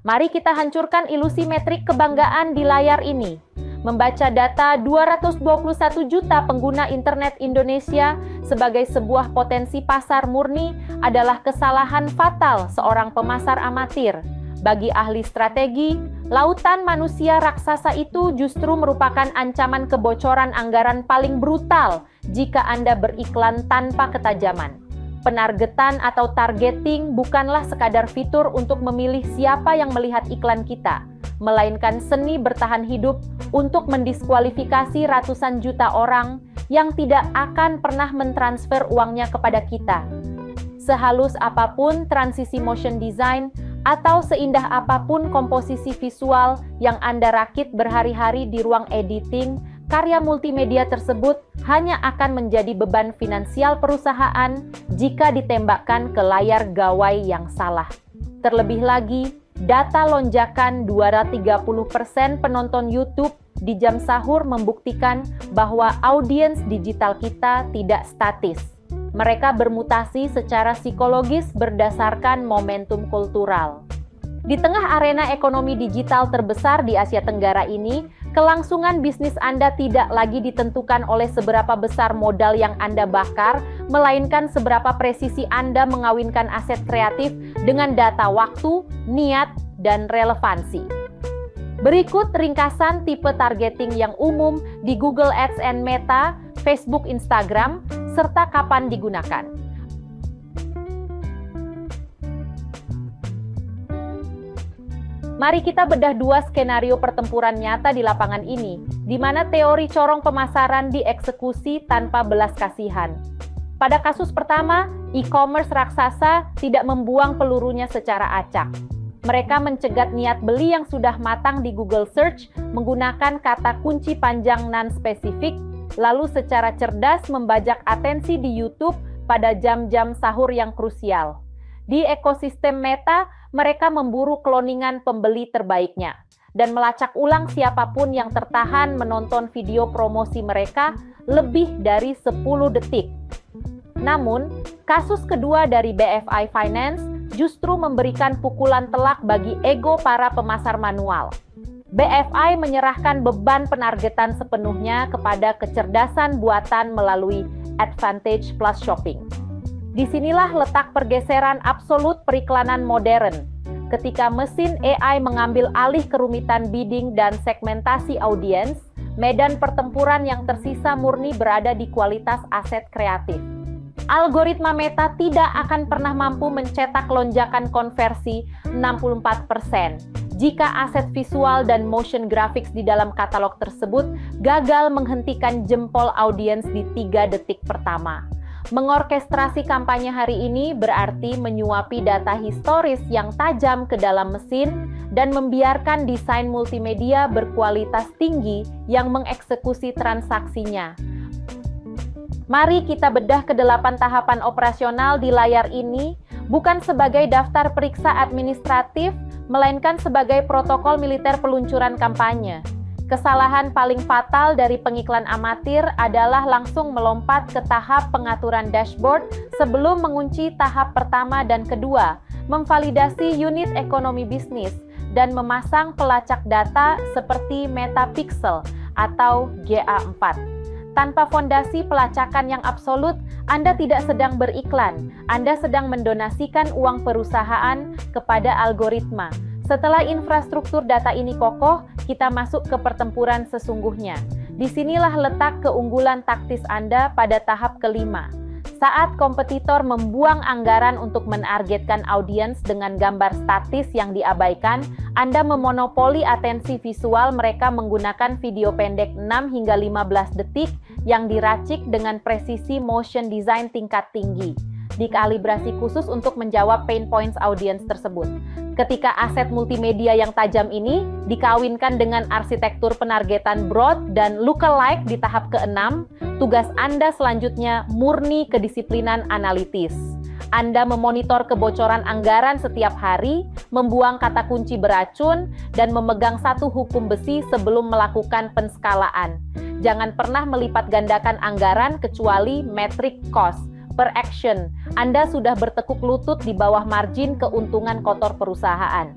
Mari kita hancurkan ilusi metrik kebanggaan di layar ini. Membaca data 221 juta pengguna internet Indonesia sebagai sebuah potensi pasar murni adalah kesalahan fatal seorang pemasar amatir. Bagi ahli strategi, lautan manusia raksasa itu justru merupakan ancaman kebocoran anggaran paling brutal jika Anda beriklan tanpa ketajaman. Penargetan atau targeting bukanlah sekadar fitur untuk memilih siapa yang melihat iklan kita, melainkan seni bertahan hidup untuk mendiskualifikasi ratusan juta orang yang tidak akan pernah mentransfer uangnya kepada kita. Sehalus apapun transisi motion design atau seindah apapun komposisi visual yang Anda rakit berhari-hari di ruang editing, karya multimedia tersebut hanya akan menjadi beban finansial perusahaan jika ditembakkan ke layar gawai yang salah. Terlebih lagi, data lonjakan 230% penonton YouTube di jam sahur membuktikan bahwa audiens digital kita tidak statis. Mereka bermutasi secara psikologis berdasarkan momentum kultural. Di tengah arena ekonomi digital terbesar di Asia Tenggara ini, kelangsungan bisnis Anda tidak lagi ditentukan oleh seberapa besar modal yang Anda bakar, melainkan seberapa presisi Anda mengawinkan aset kreatif dengan data waktu, niat, dan relevansi. Berikut ringkasan tipe targeting yang umum di Google Ads and Meta, Facebook, Instagram, serta kapan digunakan. Mari kita bedah dua skenario pertempuran nyata di lapangan ini, di mana teori corong pemasaran dieksekusi tanpa belas kasihan. Pada kasus pertama, e-commerce raksasa tidak membuang pelurunya secara acak. Mereka mencegat niat beli yang sudah matang di Google Search menggunakan kata kunci panjang non-spesifik, lalu secara cerdas membajak atensi di YouTube pada jam-jam sahur yang krusial. Di ekosistem Meta, mereka memburu kloningan pembeli terbaiknya dan melacak ulang siapapun yang tertahan menonton video promosi mereka lebih dari 10 detik. Namun, kasus kedua dari BFI Finance justru memberikan pukulan telak bagi ego para pemasar manual. BFI menyerahkan beban penargetan sepenuhnya kepada kecerdasan buatan melalui Advantage Plus Shopping. Disinilah letak pergeseran absolut periklanan modern, ketika mesin AI mengambil alih kerumitan bidding dan segmentasi audiens, medan pertempuran yang tersisa murni berada di kualitas aset kreatif. Algoritma Meta tidak akan pernah mampu mencetak lonjakan konversi 64% jika aset visual dan motion graphics di dalam katalog tersebut gagal menghentikan jempol audiens di 3 detik pertama. Mengorkestrasi kampanye hari ini berarti menyuapi data historis yang tajam ke dalam mesin dan membiarkan desain multimedia berkualitas tinggi yang mengeksekusi transaksinya. Mari kita bedah ke-8 tahapan operasional di layar ini, bukan sebagai daftar periksa administratif, melainkan sebagai protokol militer peluncuran kampanye. Kesalahan paling fatal dari pengiklan amatir adalah langsung melompat ke tahap pengaturan dashboard sebelum mengunci tahap pertama dan kedua, memvalidasi unit ekonomi bisnis, dan memasang pelacak data seperti Metapixel atau GA4. Tanpa fondasi pelacakan yang absolut, Anda tidak sedang beriklan, Anda sedang mendonasikan uang perusahaan kepada algoritma. Setelah infrastruktur data ini kokoh, kita masuk ke pertempuran sesungguhnya. Disinilah letak keunggulan taktis Anda pada tahap kelima. Saat kompetitor membuang anggaran untuk menargetkan audiens dengan gambar statis yang diabaikan, Anda memonopoli atensi visual mereka menggunakan video pendek 6 hingga 15 detik yang diracik dengan presisi motion design tingkat tinggi, dikalibrasi khusus untuk menjawab pain points audiens tersebut. Ketika aset multimedia yang tajam ini dikawinkan dengan arsitektur penargetan broad dan lookalike di tahap ke-6, tugas Anda selanjutnya murni kedisiplinan analitis. Anda memonitor kebocoran anggaran setiap hari, membuang kata kunci beracun, dan memegang satu hukum besi sebelum melakukan penskalaan. Jangan pernah melipat gandakan anggaran kecuali metric cost. Per action, Anda sudah bertekuk lutut di bawah margin keuntungan kotor perusahaan.